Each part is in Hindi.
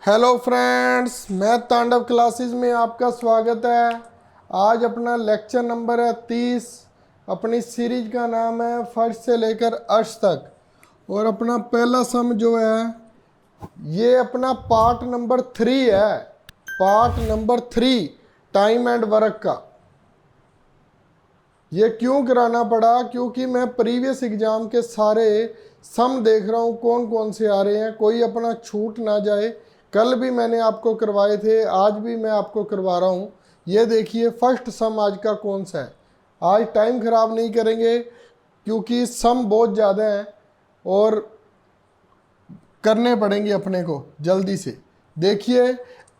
हेलो फ्रेंड्स, मैं तांडव क्लासेस में आपका स्वागत है। आज अपना लेक्चर नंबर है 30। अपनी सीरीज का नाम है फर्स्ट से लेकर अर्श तक। और अपना पहला सम जो है ये अपना पार्ट नंबर 3 है। Part number 3 time and work का। ये क्यों कराना पड़ा? क्योंकि मैं प्रीवियस एग्जाम के सारे सम देख रहा हूँ कौन कौन से आ रहे हैं, कोई अपना छूट ना जाए। कल भी मैंने आपको करवाए थे, आज भी मैं आपको करवा रहा हूँ। ये देखिए फर्स्ट सम आज का कौन सा है। आज टाइम ख़राब नहीं करेंगे क्योंकि सम बहुत ज़्यादा हैं और करने पड़ेंगे अपने को जल्दी से। देखिए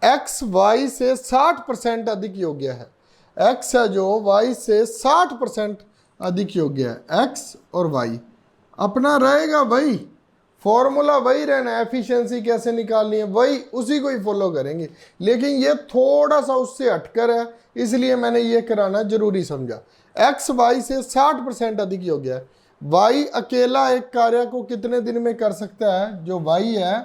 एक्स वाई से 60% अधिक योग्य है। एक्स है जो वाई से 60% अधिक योग्य है। एक्स और वाई अपना रहेगा वही, फॉर्मूला वही रहना है। एफिशिएंसी कैसे निकालनी है वही, उसी को ही फॉलो करेंगे। लेकिन ये थोड़ा सा उससे हटकर है, इसलिए मैंने ये कराना जरूरी समझा। एक्स वाई से 60% अधिक योग्य है। वाई अकेला एक कार्य को कितने दिन में कर सकता है? जो वाई है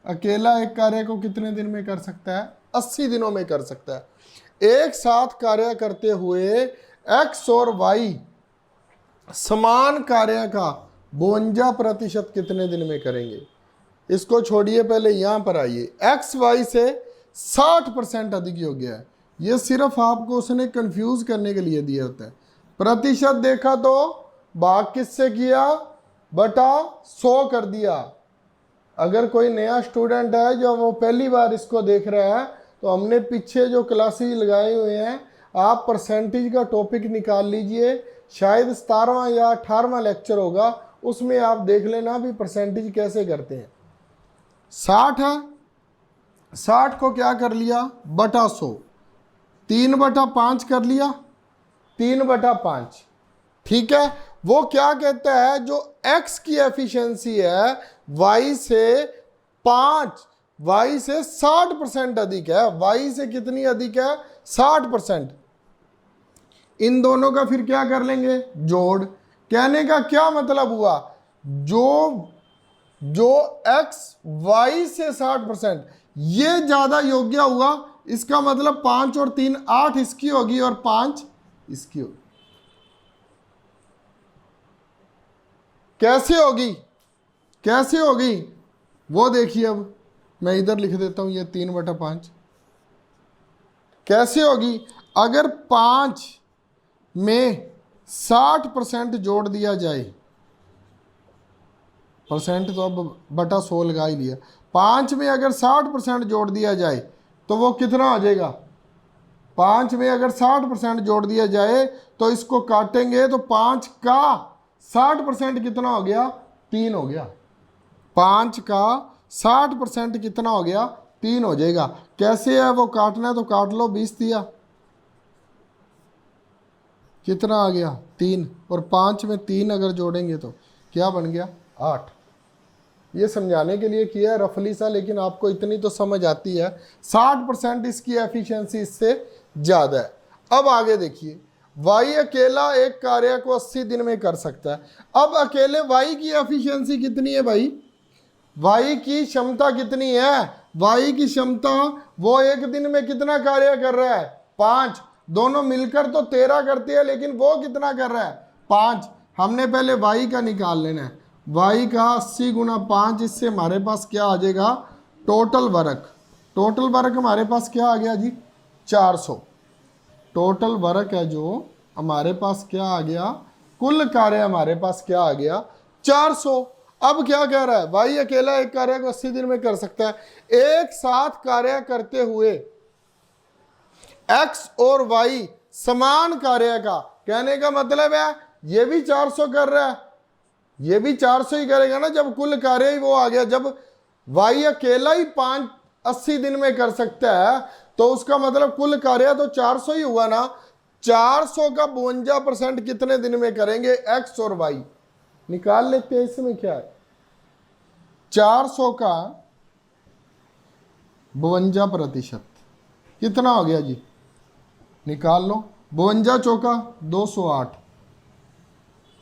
अकेला एक कार्य को कितने दिन में कर सकता है? 80 दिनों में कर सकता है। एक साथ कार्य करते हुए एक्स और वाई समान कार्य का 52% कितने दिन में करेंगे? इसको छोड़िए, पहले यहां पर आइए। एक्स वाई से 60% अधिक योग्य है। ये सिर्फ आपको उसने कंफ्यूज करने के लिए दिया होता है। प्रतिशत देखा तो भाग किससे किया? बटा 100 कर दिया। अगर कोई नया स्टूडेंट है जो वो पहली बार इसको देख रहा है, तो हमने पीछे जो क्लासेज लगाए हुए हैं, आप परसेंटेज का टॉपिक निकाल लीजिए। शायद 17वां या 18वां लेक्चर होगा, उसमें आप देख लेना भी परसेंटेज कैसे करते हैं। 60 है, 60 को क्या कर लिया? बटा 100। 3/5 कर लिया, 3/5। ठीक है। वो क्या कहता है, जो x की एफिशिएंसी है y से 5, y से 60% अधिक है। y से कितनी अधिक है? 60%। इन दोनों का फिर क्या कर लेंगे? जोड़। कहने का क्या मतलब हुआ? जो x y से 60% ये ज्यादा योग्य हुआ, इसका मतलब 5 और 3 8 इसकी होगी और 5 इसकी होगी। कैसे होगी? कैसे होगी वो देखिए। अब मैं इधर लिख देता हूं, ये 3/5 कैसे होगी? अगर 5 में 60% जोड़ दिया जाए, परसेंट तो अब बटा 100 लगा ही लिया। 5 में अगर 60% जोड़ दिया जाए तो वो कितना हो जाएगा? 5 में अगर 60% जोड़ दिया जाए तो इसको काटेंगे तो 5 का 60% कितना हो गया? 3 हो गया। 5 का 60% कितना हो गया? 3 हो जाएगा। कैसे है वो काटना है तो काट लो। 20 दिया, कितना आ गया? 3। और 5 में 3 अगर जोड़ेंगे तो क्या बन गया? 8। ये समझाने के लिए किया है रफली सा, लेकिन आपको इतनी तो समझ आती है। 60% इसकी एफिशिएंसी इससे ज़्यादा है। अब आगे देखिए, वाई अकेला एक कार्य को 80 दिन में कर सकता है। अब अकेले वाई की एफिशिएंसी कितनी है भाई? वाई की क्षमता कितनी है? वाई की क्षमता, वो एक दिन में कितना कार्य कर रहा है? 5। दोनों मिलकर तो 13 करते हैं, लेकिन वो कितना कर रहा है? 5। हमने पहले वाई का निकाल लेना है। वाई का 80 गुना 5, इससे हमारे पास क्या आ जाएगा? Total work. टोटल वर्क हमारे पास क्या आ गया जी? 400। टोटल वर्क है जो हमारे पास क्या आ गया? कुल कार्य हमारे पास क्या आ गया? 400। अब क्या कह रहा है? वाई अकेला एक कार्य को 80 दिन में कर सकता है। एक साथ कार्य करते हुए एक्स और वाई समान कार्य का, कहने का मतलब है ये भी 400 कर रहा है, ये भी 400 ही करेगा ना, जब कुल कार्य ही वो आ गया। जब वाई अकेला ही 80 दिन में कर सकता है तो उसका मतलब कुल कार्य तो 400 ही हुआ ना। 400 का 52% कितने दिन में करेंगे? एक्स और वाई निकाल लेते हैं। इसमें क्या है? 400 का 52% कितना हो गया जी? निकाल लो। 52 चौका 208।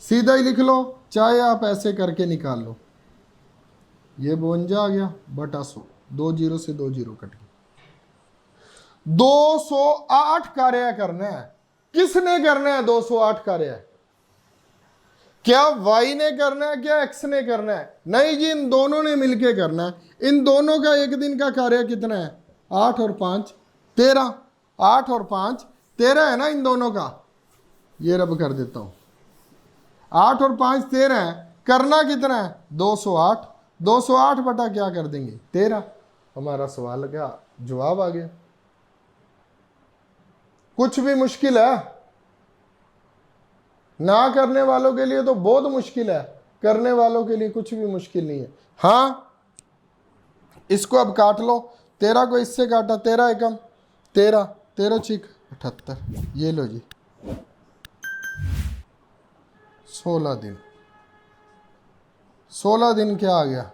सीधा ही लिख लो, चाहे आप ऐसे करके निकाल लो। ये 52 आ गया बटा 100। 2 जीरो से 2 जीरो कट गए। 208 कार्य करना है। किसने करना है 208 कार्य? क्या y ने करना है, क्या x ने करना है? नहीं जी, इन दोनों ने मिलके करना है। इन दोनों का एक दिन का कार्य कितना है? 8 और 5 13। 8 और 5 13 है ना इन दोनों का। ये रब कर देता हूं। 8 और 5 13 है। करना कितना है? 208। 208 बटा क्या कर देंगे? 13। हमारा सवाल का जवाब आ गया। कुछ भी मुश्किल है? ना करने वालों के लिए तो बहुत मुश्किल है, करने वालों के लिए कुछ भी मुश्किल नहीं है। हाँ, इसको अब काट लो। 13 को इससे काटा, 13 एकम 13, 13 छिक 78। ये लो जी 16 दिन। 16 दिन क्या आ गया?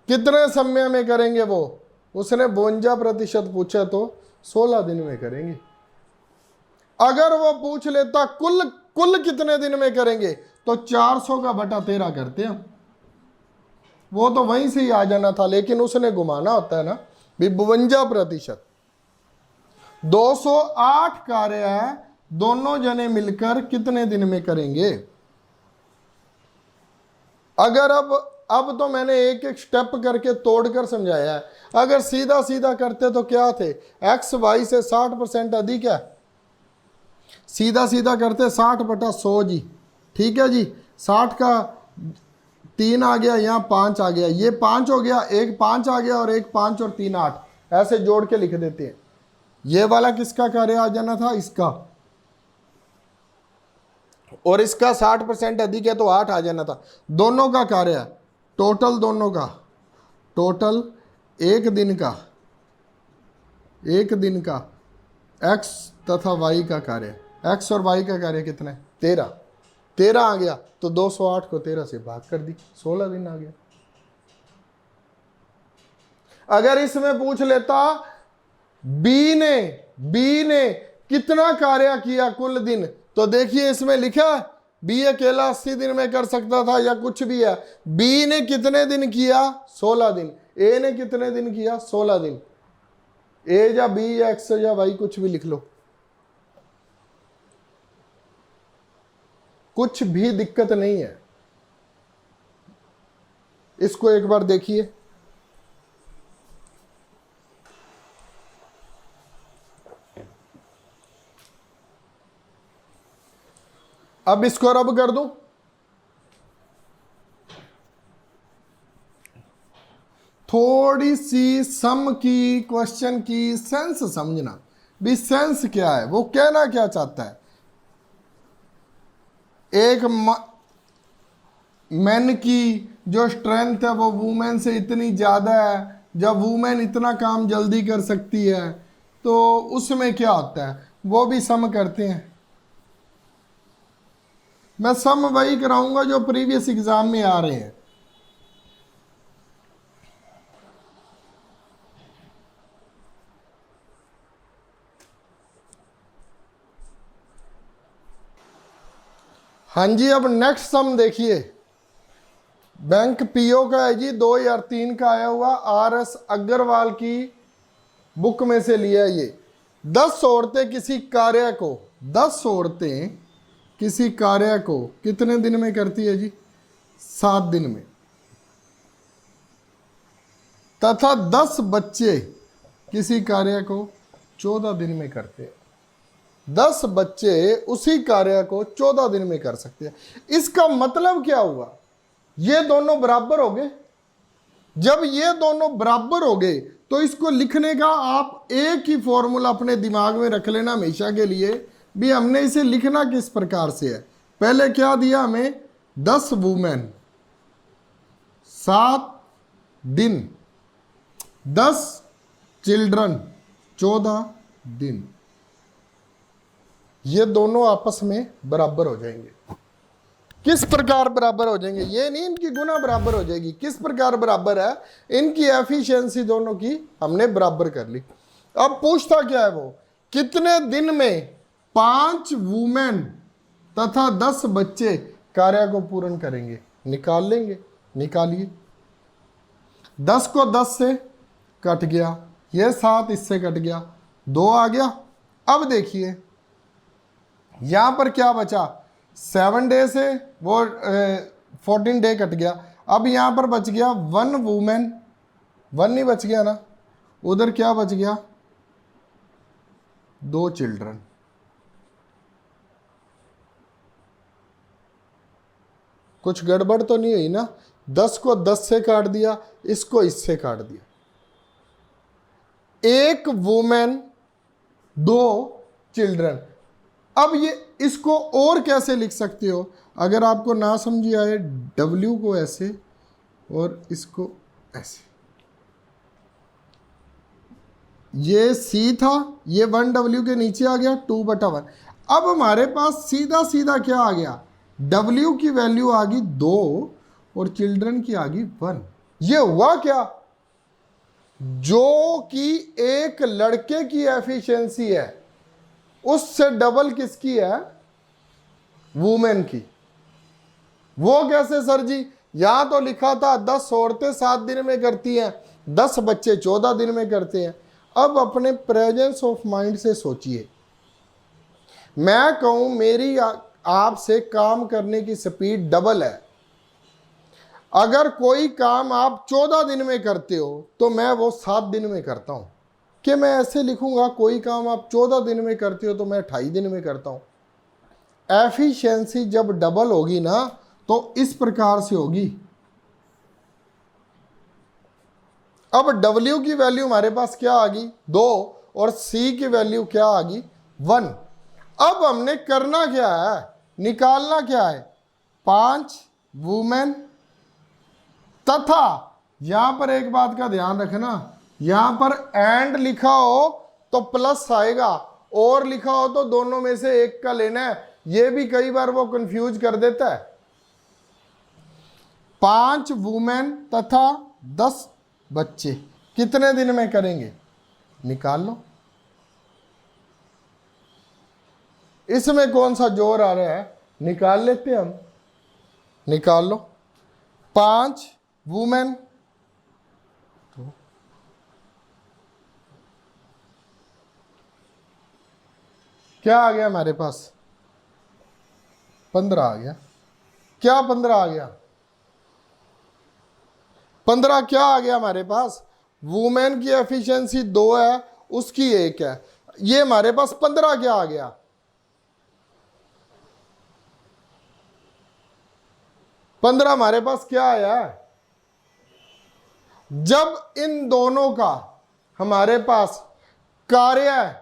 कितने समय में करेंगे वो? उसने 52% पूछा तो 16 दिन में करेंगे। अगर वो पूछ लेता कुल कितने दिन में करेंगे तो 400 का बटा 13 करते हैं। वो तो वहीं से ही आ जाना था, लेकिन उसने घुमाना होता है ना भी 52%। 208 कार्य दोनों जने मिलकर कितने दिन में करेंगे? अगर अब तो मैंने एक एक स्टेप करके तोड़कर समझाया है। अगर सीधा सीधा करते तो क्या थे? x y से 60% अधिक है। सीधा सीधा करते 60 बटा 100 जी। ठीक है जी, 60 का 3 आ गया, यहाँ 5 आ गया, ये 5 हो गया, एक 5 आ गया और एक 5 और 3 8, ऐसे जोड़ के लिख देते हैं। ये वाला किसका कार्य आ जाना था? इसका। और इसका 60% अधिक है तो 8 आ जाना था। दोनों का कार्य है टोटल, दोनों का टोटल एक दिन का x तथा y का कार्य। x और y का कार्य कितना है? 13। 13 आ गया तो 208 को 13 से भाग कर दी, 16 दिन आ गया। अगर इसमें पूछ लेता b ने कितना कार्य किया कुल दिन, तो देखिए इसमें लिखा है बी अकेला 80 दिन में कर सकता था या कुछ भी है। बी ने कितने दिन किया? 16 दिन। ए ने कितने दिन किया? 16 दिन। ए या बी या एक्स या वाई कुछ भी लिख लो, कुछ भी दिक्कत नहीं है। इसको एक बार देखिए। अब इसको रब कर दूं। थोड़ी सी सम की क्वेश्चन की सेंस समझना भी। सेंस क्या है, वो कहना क्या चाहता है? एक मैन की जो स्ट्रेंथ है वो वुमेन से इतनी ज़्यादा है, जब वुमेन इतना काम जल्दी कर सकती है तो उसमें क्या होता है? वो भी सम करते हैं। मैं सम वही कराऊंगा जो प्रीवियस एग्जाम में आ रहे हैं। हाँ जी, अब नेक्स्ट सम देखिए। बैंक पीओ का है जी, 2003 का आया हुआ, RS अग्रवाल की बुक में से लिया ये। 10 औरतें किसी कार्य को 10 औरतें किसी कार्य को कितने दिन में करती है जी? 7 दिन में। तथा 10 बच्चे किसी कार्य को 14 दिन में करते हैं। 10 बच्चे उसी कार्य को 14 दिन में कर सकते हैं। इसका मतलब क्या हुआ? ये दोनों बराबर हो गए। जब ये दोनों बराबर हो गए तो इसको लिखने का आप एक ही फॉर्मूला अपने दिमाग में रख लेना हमेशा के लिए भी। हमने इसे लिखना किस प्रकार से है? पहले क्या दिया हमें? 10 वुमेन 7 दिन, 10 चिल्ड्रन 14 दिन। ये दोनों आपस में बराबर हो जाएंगे। किस प्रकार बराबर हो जाएंगे? ये नहीं इनकी गुना बराबर हो जाएगी। किस प्रकार बराबर है? इनकी एफिशिएंसी दोनों की हमने बराबर कर ली। अब पूछता क्या है वो? कितने दिन में 5 वुमेन तथा 10 बच्चे कार्य को पूर्ण करेंगे? निकाल लेंगे। निकालिए। 10 को 10 से कट गया, ये 7 इससे कट गया, 2 आ गया। अब देखिए यहां पर क्या बचा, 7 डे से वो 14 डे कट गया। अब यहां पर बच गया 1 वुमेन, 1 नहीं बच गया ना, उधर क्या बच गया, 2 चिल्ड्रन। कुछ गड़बड़ तो नहीं हुई ना, 10 को 10 से काट दिया, इसको इससे काट दिया, 1 वुमेन 2 चिल्ड्रन। अब ये इसको और कैसे लिख सकते हो, अगर आपको ना समझी आए, W को ऐसे और इसको ऐसे, ये C था, ये 1W के नीचे आ गया 2/1। अब हमारे पास सीधा सीधा क्या आ गया, W की वैल्यू आ गई 2 और चिल्ड्रन की आ गई 1। ये हुआ क्या, जो कि एक लड़के की एफिशिएंसी है उससे डबल किसकी है, वुमेन की। वो कैसे सर जी, यहां तो लिखा था 10 औरतें 7 दिन में करती हैं, 10 बच्चे 14 दिन में करते हैं। अब अपने प्रेजेंस ऑफ माइंड से सोचिए, मैं कहूं मेरी आपसे काम करने की स्पीड डबल है, अगर कोई काम आप 14 दिन में करते हो तो मैं वो 7 दिन में करता हूं। कि मैं ऐसे लिखूंगा, कोई काम आप 14 दिन में करते हो तो मैं 28 दिन में करता हूं। एफिशिएंसी जब डबल होगी ना तो इस प्रकार से होगी। अब W की वैल्यू हमारे पास क्या आ गई, 2, और C की वैल्यू क्या आ गई, 1। अब हमने करना क्या है, निकालना क्या है, 5 वुमेन तथा, यहां पर एक बात का ध्यान रखना, यहां पर एंड लिखा हो तो प्लस आएगा, और लिखा हो तो दोनों में से एक का लेना है। यह भी कई बार वो कंफ्यूज कर देता है। 5 वुमेन तथा 10 बच्चे कितने दिन में करेंगे, निकाल लो। इसमें कौन सा जोर आ रहा है, निकाल लेते हैं हम, निकाल लो। 5 वुमेन, क्या आ गया हमारे पास, 15 आ गया। क्या 15 आ गया, 15 क्या आ गया हमारे पास, वुमेन की एफिशिएंसी 2 है, उसकी 1 है, ये हमारे पास 15 क्या आ गया, 15 हमारे पास क्या आया। जब इन दोनों का हमारे पास कार्य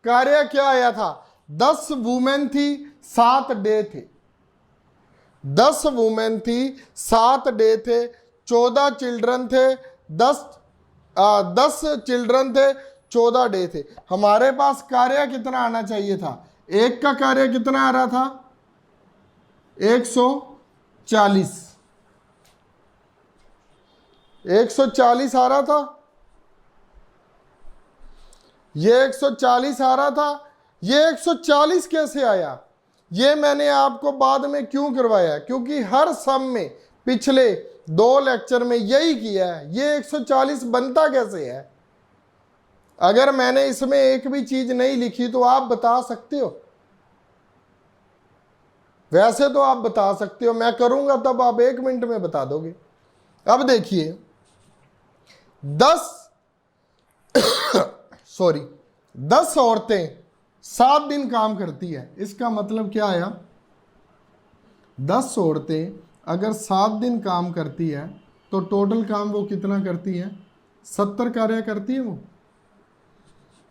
क्या आया था, 10 वुमेन थी 7 डे थे, 10 वुमेन थी 7 डे थे, 14 चिल्ड्रन थे, 10 चिल्ड्रन थे, 14 डे थे। हमारे पास कार्य कितना आना चाहिए था, एक का कार्य कितना आ रहा था, 140 आ रहा था, ये 140 आ रहा था। ये 140 कैसे आया, ये मैंने आपको बाद में क्यों करवाया, क्योंकि हर सम में पिछले 2 लेक्चर में यही किया है। ये 140 बनता कैसे है, अगर मैंने इसमें एक भी चीज नहीं लिखी तो आप बता सकते हो, वैसे तो आप बता सकते हो, मैं करूंगा तब आप 1 मिनट में बता दोगे। अब देखिए 10 औरतें 7 दिन काम करती है, इसका मतलब क्या आया, 10 औरतें अगर 7 दिन काम करती है तो टोटल काम वो कितना करती है, 70 कार्य करती है वो।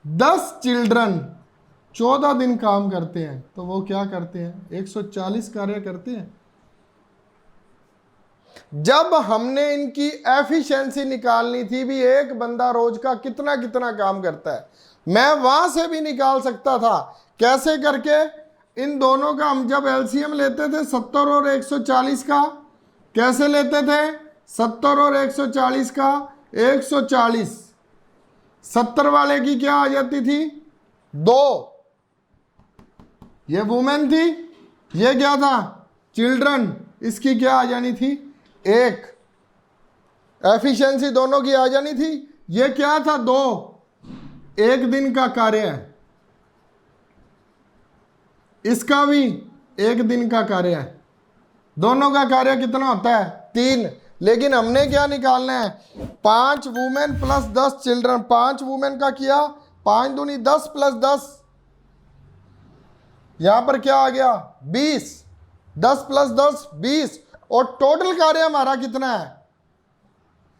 10 चिल्ड्रन 14 दिन काम करते हैं तो वो क्या करते हैं, 140 कार्य करते हैं। जब हमने इनकी एफिशिएंसी निकालनी थी भी, एक बंदा रोज का कितना कितना काम करता है, मैं वहां से भी निकाल सकता था। कैसे करके, इन दोनों का हम जब एलसीएम लेते थे 70 और 140 का, कैसे लेते थे, 70 और 140 का, 140, 70 वाले की क्या आ जाती थी, 2, ये वुमेन थी, ये क्या था, चिल्ड्रन, इसकी क्या आ जानी थी, 1। एफिशिएंसी दोनों की आ जानी थी। ये क्या था, 2 एक दिन का कार्य है, इसका भी एक दिन का कार्य है, दोनों का कार्य कितना होता है 3। लेकिन हमने क्या निकालना है, 5 वुमेन प्लस 10 चिल्ड्रन। 5 वुमेन का किया, 5 दूनी 10 प्लस 10, यहां पर क्या आ गया 20, 10 प्लस 10 20, और टोटल कार्य हमारा कितना है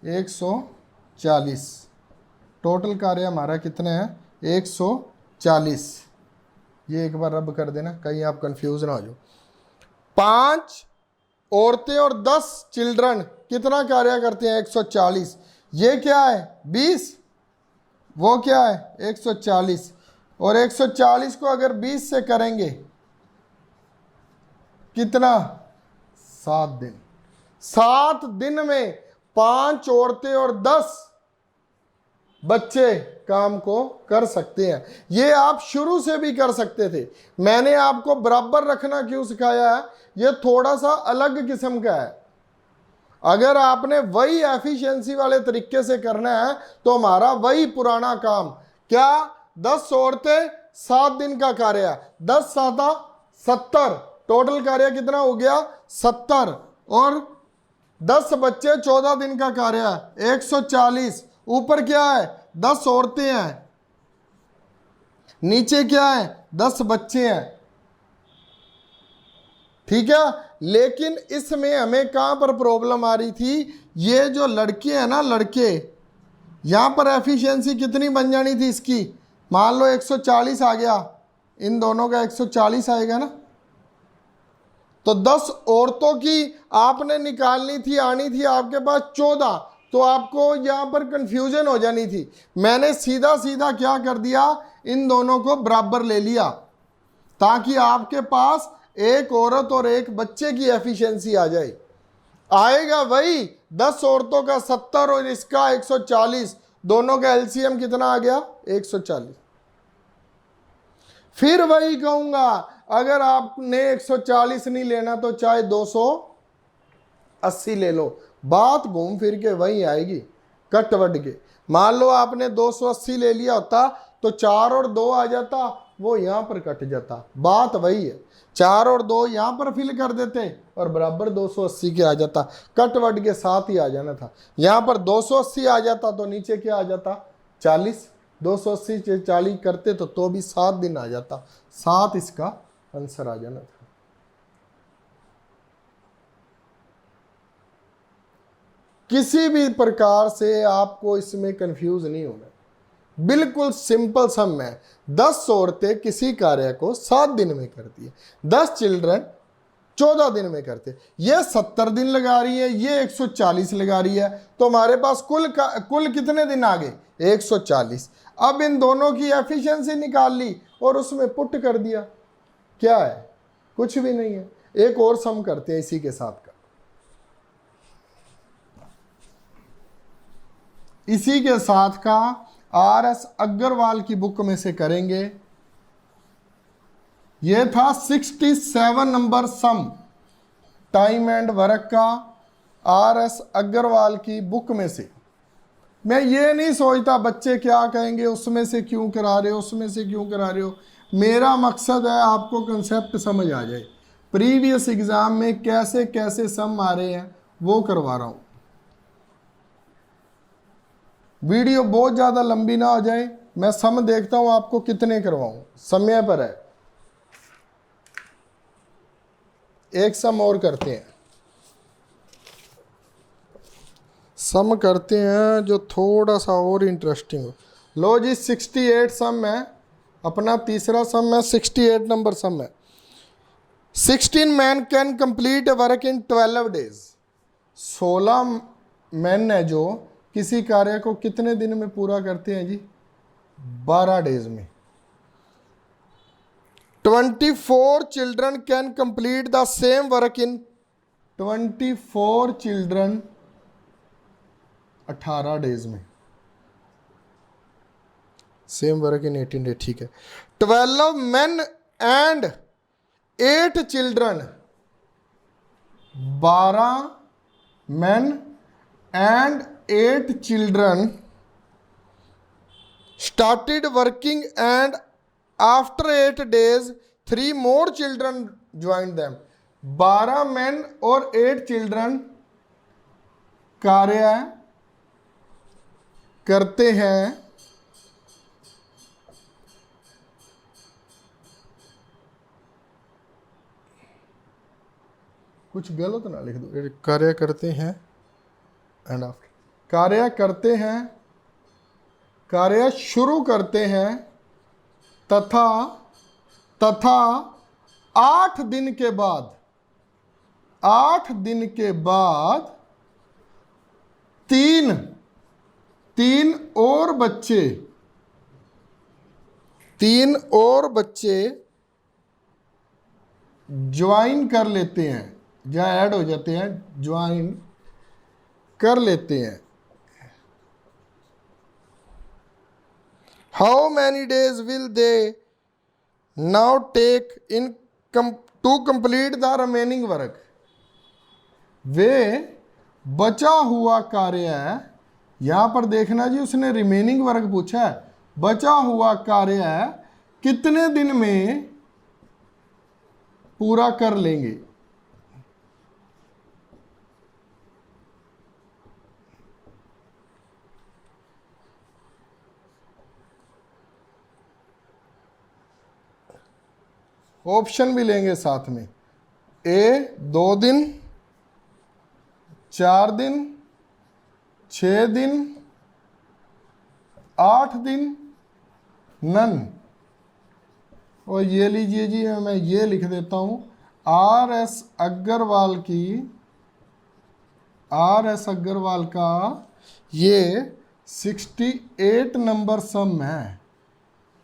140। टोटल कार्य हमारा कितना है 140। ये एक बार रब कर देना, कहीं आप कंफ्यूज ना हो जाओ। 5 औरतें और 10 चिल्ड्रन कितना कार्य करते हैं 140। ये क्या है 20, वो क्या है 140, और 140 को अगर 20 से करेंगे कितना 7 दिन। 7 दिन में 5 औरतें और 10 बच्चे काम को कर सकते हैं। ये आप शुरू से भी कर सकते थे, मैंने आपको बराबर रखना क्यों सिखाया है, ये थोड़ा सा अलग किस्म का है। अगर आपने वही एफिशिएंसी वाले तरीके से करना है तो हमारा वही पुराना काम, क्या 10 औरतें 7 दिन का कार्य है, 10 7 70, टोटल कार्य कितना हो गया 70, और 10 बच्चे 14 दिन का कार्य है 140। ऊपर क्या है 10 औरतें हैं, नीचे क्या है 10 बच्चे हैं, ठीक है। लेकिन इसमें हमें कहां पर प्रॉब्लम आ रही थी, ये जो लड़के हैं ना, लड़के, यहां पर एफिशिएंसी कितनी बन जानी थी इसकी, मान लो 140 आ गया, इन दोनों का 140 आएगा ना, तो 10 औरतों की आपने निकालनी थी, आनी थी आपके पास 14, तो आपको यहां पर कंफ्यूजन हो जानी थी। मैंने सीधा सीधा क्या कर दिया, इन दोनों को बराबर ले लिया, ताकि आपके पास एक औरत और एक बच्चे की एफिशिएंसी आ जाए। आएगा वही 10 औरतों का 70 और इसका 140, दोनों का एलसीएम कितना आ गया 140। फिर वही कहूंगा, अगर आपने 140 नहीं लेना तो चाहे 280 ले लो, बात घूम फिर के वही आएगी, कट वट के। मान लो आपने 280 ले लिया होता तो 4 और 2 आ जाता, वो यहां पर कट जाता, बात वही है। 4 और 2 यहां पर फिल कर देते और बराबर 280 के आ जाता, कट वट के साथ ही आ जाना था। यहां पर 280 आ जाता तो नीचे क्या आ जाता 40, 280 से 40 करते तो भी 7 दिन आ जाता, 7 इसका आंसर आ जाना था। किसी भी प्रकार से आपको इसमें कंफ्यूज नहीं होना, बिल्कुल सिंपल सम है। 10 औरतें किसी कार्य को 7 दिन में करती है, 10 चिल्ड्रन 14 दिन में करते, ये 70 दिन लगा रही है, ये 140 लगा रही है, तो हमारे पास कुल कितने दिन आ गए 140। अब इन दोनों की एफिशिएंसी निकाल ली और उसमें पुट कर दिया, क्या है कुछ भी नहीं है। एक और सम करते हैं इसी के साथ का, इसी के साथ का RS अग्रवाल की बुक में से करेंगे। यह था 67 number sum, time and work का, RS अग्रवाल की बुक में से। मैं ये नहीं सोचता बच्चे क्या कहेंगे, उसमें से क्यों करा रहे हो, उसमें से क्यों करा रहे हो। मेरा मकसद है आपको कंसेप्ट समझ आ जाए, प्रीवियस एग्जाम में कैसे कैसे सम आ रहे हैं वो करवा रहा हूं। वीडियो बहुत ज़्यादा लंबी ना हो जाए, मैं सम देखता हूं आपको कितने करवाऊं, समय पर है। एक सम और करते हैं, सम करते हैं जो थोड़ा सा और इंटरेस्टिंग हो। लो जी 68 सम है, अपना तीसरा सम है, 68 नंबर सम है। 16 man can complete A work in 12 days. 16 man है जो किसी कार्य को कितने दिन में पूरा करते हैं जी 12 डेज में। 24 children can complete the same work in 24 children 18 days में, सेम वर्क इन 18 डेज, ठीक है। 12 main and 8 children, 12 main and 8 children started working and after 8 days 3 more children joined them. 12 men और 8 चिल्ड्रन कार्य करते हैं। कुछ गलत ना लिख दो, कार्य करते हैं एंड आफ्टर, कार्य करते हैं, कार्य शुरू करते हैं तथा 8 दिन के बाद 3 और बच्चे ज्वाइन कर लेते हैं, या ऐड हो जाते हैं, ज्वाइन कर लेते हैं। How many days will they now take in to complete the remaining work. वे बचा हुआ कार्य है, यहां पर देखना जी, उसने रिमेनिंग वर्क पूछा है, बचा हुआ कार्य है कितने दिन में पूरा कर लेंगे। ऑप्शन भी लेंगे साथ में, ए 2 दिन, 4 दिन, 6 दिन, 8 दिन, नन। और ये लीजिए जी, मैं ये लिख देता हूं, R.S. अग्रवाल का ये 68 नंबर सम है,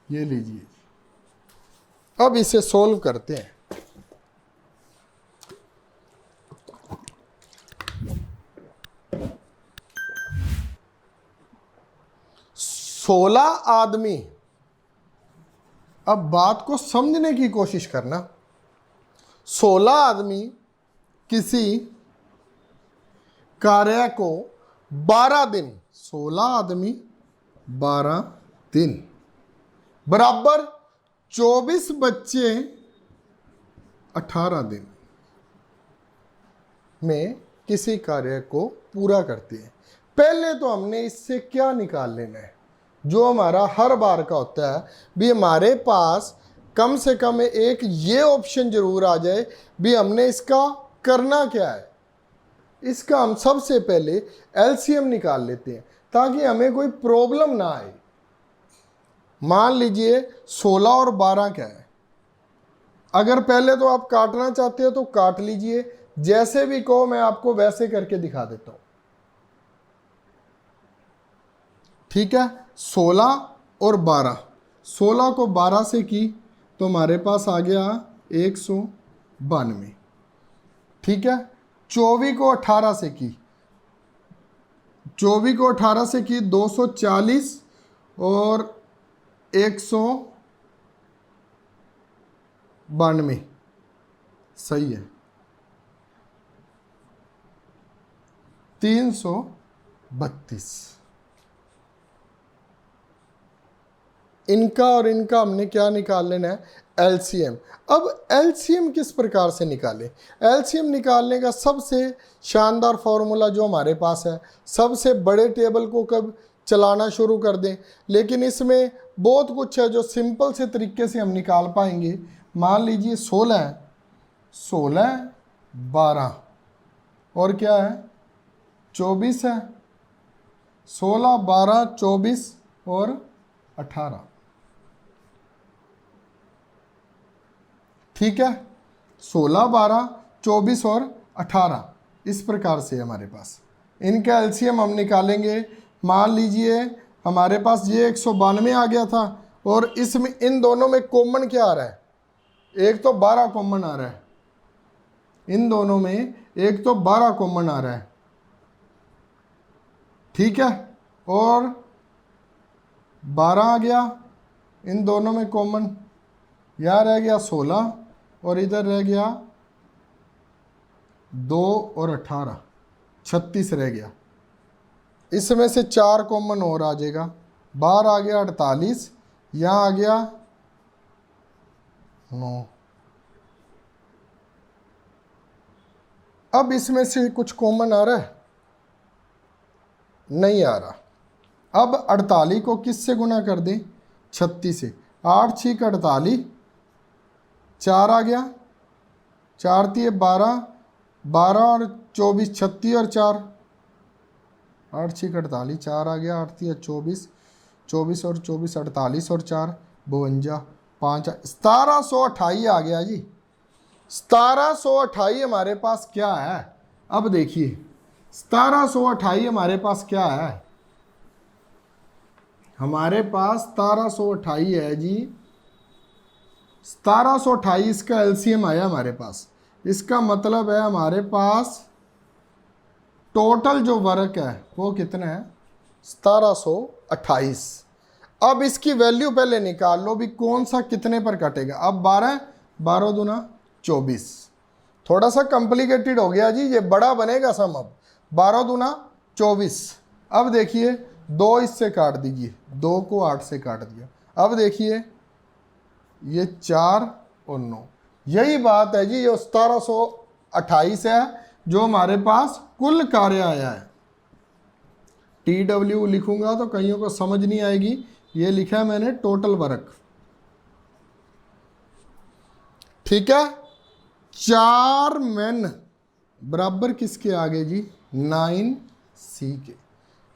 ये लीजिए। अब इसे सोल्व करते हैं। सोलह आदमी, अब बात को समझने की कोशिश करना। 16 आदमी किसी कार्य को 12 दिन, 16 आदमी 12 दिन बराबर 24 बच्चे 18 दिन में किसी कार्य को पूरा करते हैं। पहले तो हमने इससे क्या निकाल लेना है, जो हमारा हर बार का होता है भी, हमारे पास कम से कम एक ये ऑप्शन जरूर आ जाए भी हमने इसका करना क्या है। इसका हम सबसे पहले एलसीएम निकाल लेते हैं ताकि हमें कोई प्रॉब्लम ना आए। मान लीजिए 16 और 12 क्या है, अगर पहले तो आप काटना चाहते हो तो काट लीजिए, जैसे भी कहो मैं आपको वैसे करके दिखा देता हूं, ठीक है। 16 और 12, 16 को 12 से की तो हमारे पास आ गया 192, ठीक है। 24 को 18 से की, 24 को 18 से की 240 और 192, सही है, 332। इनका और इनका हमने क्या निकाल लेना है, एलसीएम। अब एलसीएम किस प्रकार से निकालें? एलसीएम निकालने का सबसे शानदार फॉर्मूला जो हमारे पास है, सबसे बड़े टेबल को कब चलाना शुरू कर दें, लेकिन इसमें बहुत कुछ है जो सिंपल से तरीके से हम निकाल पाएंगे। मान लीजिए 16 12 और क्या है 24 है, 16 12 24 और 18, ठीक है। 16 12 24 और 18 इस प्रकार से हमारे पास इनका एलसीएम हम निकालेंगे। मान लीजिए हमारे पास ये 192 आ गया था और इसमें इन दोनों में कॉमन क्या आ रहा है, एक तो 12 कॉमन आ रहा है, इन दोनों में एक तो 12 कॉमन आ रहा है, ठीक है। और 12 आ गया इन दोनों में कॉमन, यहाँ रह गया 16 और इधर रह गया 2 और 18, 36 रह गया, इसमें से 4 कॉमन और आ जाएगा, बाहर आ गया 48, यहाँ आ गया 9। अब इसमें से कुछ कॉमन आ रहा है? नहीं आ रहा। अब 48 को किस से गुना कर दें? 36 से। 8 6 48, 4 आ गया, 4 3 12, 12 और 24 36 और 4, 8 6 48, 4 आ गया, 8 3 24, 24 और 24 48 और 4 52, 5 1728 आ गया जी। 1728 हमारे पास क्या है? अब देखिए 1728 हमारे पास क्या है? हमारे पास 1728 है जी। 1728 इसका एलसीएम आया हमारे पास। इसका मतलब है हमारे पास टोटल जो वर्क है वो कितना है? 1728। अब इसकी वैल्यू पहले निकाल लो भी, कौन सा कितने पर कटेगा। अब 12 12 दूना 24, थोड़ा सा कॉम्प्लिकेटेड हो गया जी, ये बड़ा बनेगा सम। अब 12 दूना 24। अब देखिए 2 इससे काट दीजिए, 2 को 8 से काट दिया। अब देखिए ये 4 और 9, यही बात है जी। ये 1728 है जो हमारे पास कुल कार्य आया है। TW लिखूंगा तो कईयों को समझ नहीं आएगी, ये लिखा है मैंने टोटल वर्क। ठीक है, 4 मेन बराबर किसके आगे जी? 9C के,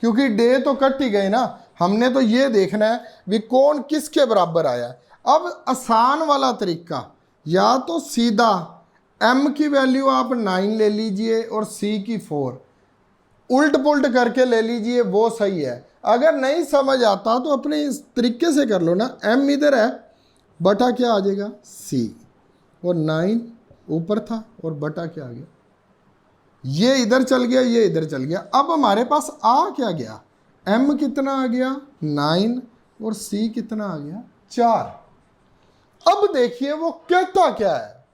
क्योंकि डे तो कट ही गए ना। हमने तो ये देखना है भी कौन किसके बराबर आया है। अब आसान वाला तरीका, या तो सीधा M की वैल्यू आप 9 ले लीजिए और C की 4, उल्ट पुल्ट करके ले लीजिए, वो सही है। अगर नहीं समझ आता तो अपने इस तरीके से कर लो ना, M इधर है, बटा क्या आ जाएगा? C, और 9 ऊपर था और बटा क्या आ गया? ये इधर चल गया, ये इधर चल गया। अब हमारे पास आ क्या गया? M कितना आ गया? 9, और C कितना आ गया? 4। अब देखिए वो कहता क्या है?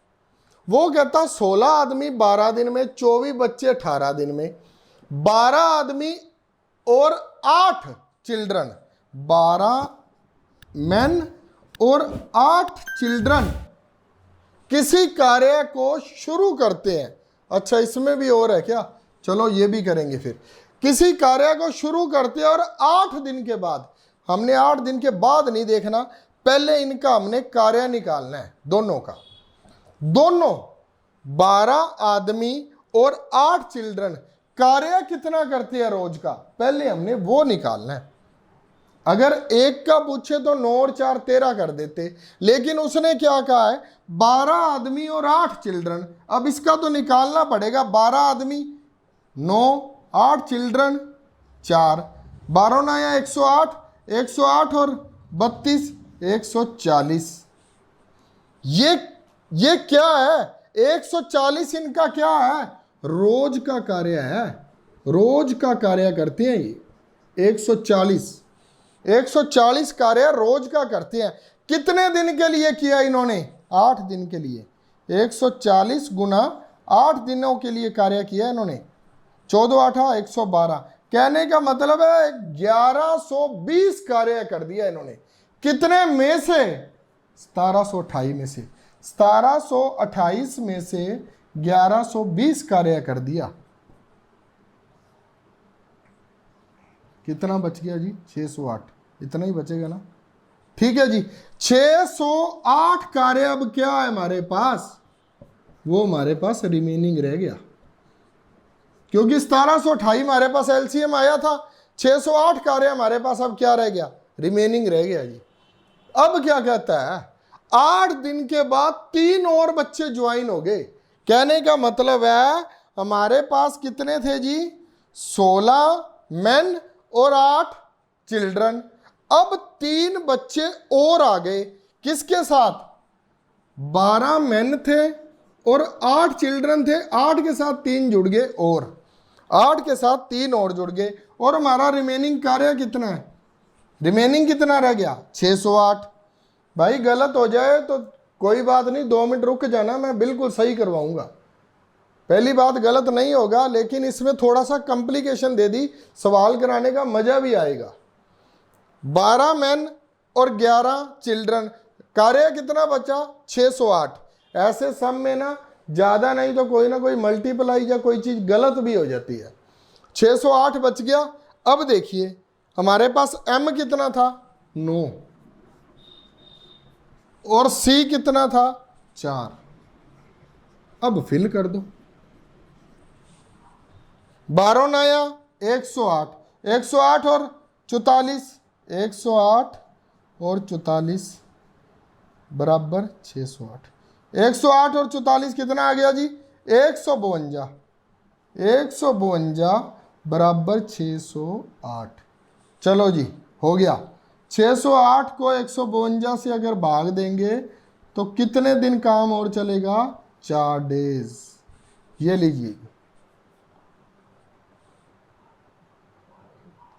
वो कहता 16 आदमी 12 दिन में, 24 बच्चे 18 दिन में, 12 आदमी और 8 चिल्ड्रन, 12 मेन और 8 चिल्ड्रन किसी कार्य को शुरू करते हैं। अच्छा, इसमें भी और है क्या? चलो ये भी करेंगे फिर। किसी कार्य को शुरू करते हैं और 8 दिन के बाद, हमने 8 दिन के बाद नहीं देखना, पहले इनका हमने कार्य निकालना है, दोनों का। दोनों 12 आदमी और 8 चिल्ड्रन कार्य कितना करते हैं रोज का, पहले हमने वो निकालना है। अगर एक का पूछे तो 9 और 4 13 कर देते, लेकिन उसने क्या कहा है? 12 आदमी और 8 चिल्ड्रन। अब इसका तो निकालना पड़ेगा। 12 आदमी 9, 8 चिल्ड्रन 4, 12 ना या 108, 108 और 32 140। ये क्या है? 140 इनका क्या है? रोज का कार्य है, रोज का कार्य करते हैं ये। 140 कार्य रोज का करते हैं। कितने दिन के लिए किया इन्होंने? 8 दिन के लिए। 140 गुना 8 दिनों के लिए कार्य किया इन्होंने। 14 8 112, कहने का मतलब है 1120 कार्य कर दिया इन्होंने। कितने में से? 1728 में से। 1728 में से 1120 कार्य कर दिया। कितना बच गया जी? 608, इतना ही बचेगा ना। ठीक है जी, 608 कार्य अब क्या है हमारे पास? वो हमारे पास रिमेनिंग रह गया, क्योंकि 1728 हमारे पास एलसीएम आया था। 608 कार्य हमारे पास अब क्या रह गया? रिमेनिंग रह गया जी। अब क्या कहता है? 8 दिन के बाद 3 और बच्चे ज्वाइन हो गए। कहने का मतलब है हमारे पास कितने थे जी? 16 मेन और 8 चिल्ड्रन। अब 3 बच्चे और आ गए, किसके साथ? 12 मेन थे और 8 चिल्ड्रन थे। 8 के साथ 3 जुड़ गए, और 8 के साथ 3 और जुड़ गए, और हमारा रिमेनिंग कार्य कितना है? रिमेनिंग कितना रह गया? 608। भाई गलत हो जाए तो कोई बात नहीं, 2 मिनट रुक जाना, मैं बिल्कुल सही करवाऊंगा। पहली बात गलत नहीं होगा, लेकिन इसमें थोड़ा सा कॉम्प्लिकेशन दे दी, सवाल कराने का मजा भी आएगा। 12 मैन और 11 चिल्ड्रन, कार्य कितना बचा? 608। ऐसे सम में ना ज़्यादा नहीं तो कोई ना कोई मल्टीप्लाई या कोई चीज़ गलत भी हो जाती है। 608 बच गया। अब देखिए हमारे पास m कितना था? 9, और c कितना था? 4। अब फिल कर दो। 12 नया 108, 108 और 44, 108 और 44 बराबर 608। 108 और 44 कितना आ गया जी? 152। 152 बराबर 608। चलो जी हो गया। 608 को 152 से अगर भाग देंगे तो कितने दिन काम और चलेगा? 4 डेज। ये लीजिए,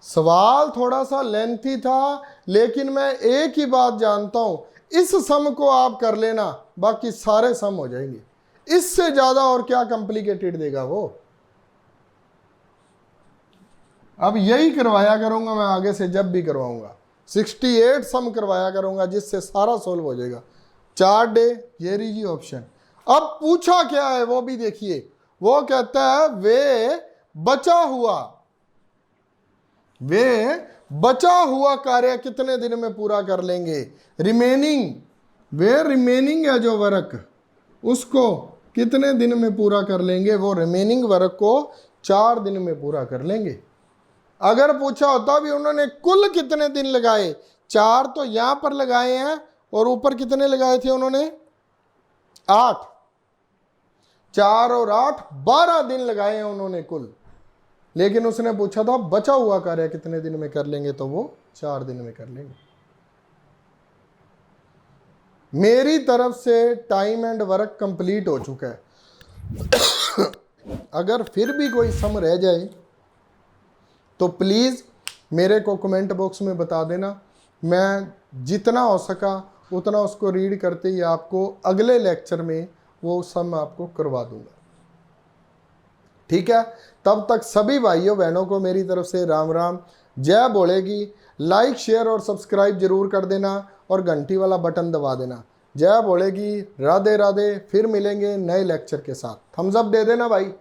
सवाल थोड़ा सा लेंथी था, लेकिन मैं एक ही बात जानता हूं, इस सम को आप कर लेना, बाकी सारे सम हो जाएंगे। इससे ज्यादा और क्या कॉम्प्लिकेटेड देगा वो। अब यही करवाया करूंगा मैं आगे से, जब भी करवाऊंगा 68 सम करवाया करूंगा, जिससे सारा सोल्व हो जाएगा। 4 डे, ये लीजिए ऑप्शन। अब पूछा क्या है वो भी देखिए। वो कहता है वे बचा हुआ कार्य कितने दिन में पूरा कर लेंगे? रिमेनिंग है जो वर्क, उसको कितने दिन में पूरा कर लेंगे? वो रिमेनिंग वर्क को 4 दिन में पूरा कर लेंगे। अगर पूछा होता भी उन्होंने कुल कितने दिन लगाए, 4 तो यहां पर लगाए हैं और ऊपर कितने लगाए थे उन्होंने? 8। 4 और 8 12 दिन लगाए हैं उन्होंने कुल। लेकिन उसने पूछा था बचा हुआ कार्य कितने दिन में कर लेंगे, तो वो 4 दिन में कर लेंगे। मेरी तरफ से टाइम एंड वर्क कंप्लीट हो चुका है। अगर फिर भी कोई सम रह जाए तो प्लीज़ मेरे को कमेंट बॉक्स में बता देना। मैं जितना हो सका उतना उसको रीड करते ही आपको अगले लेक्चर में वो सम आपको करवा दूंगा। ठीक है, तब तक सभी भाइयों बहनों को मेरी तरफ से राम राम, जय बोलेगी। लाइक शेयर और सब्सक्राइब जरूर कर देना और घंटी वाला बटन दबा देना। जय बोलेगी, राधे राधे। फिर मिलेंगे नए लेक्चर के साथ। थम्स अप दे देना भाई।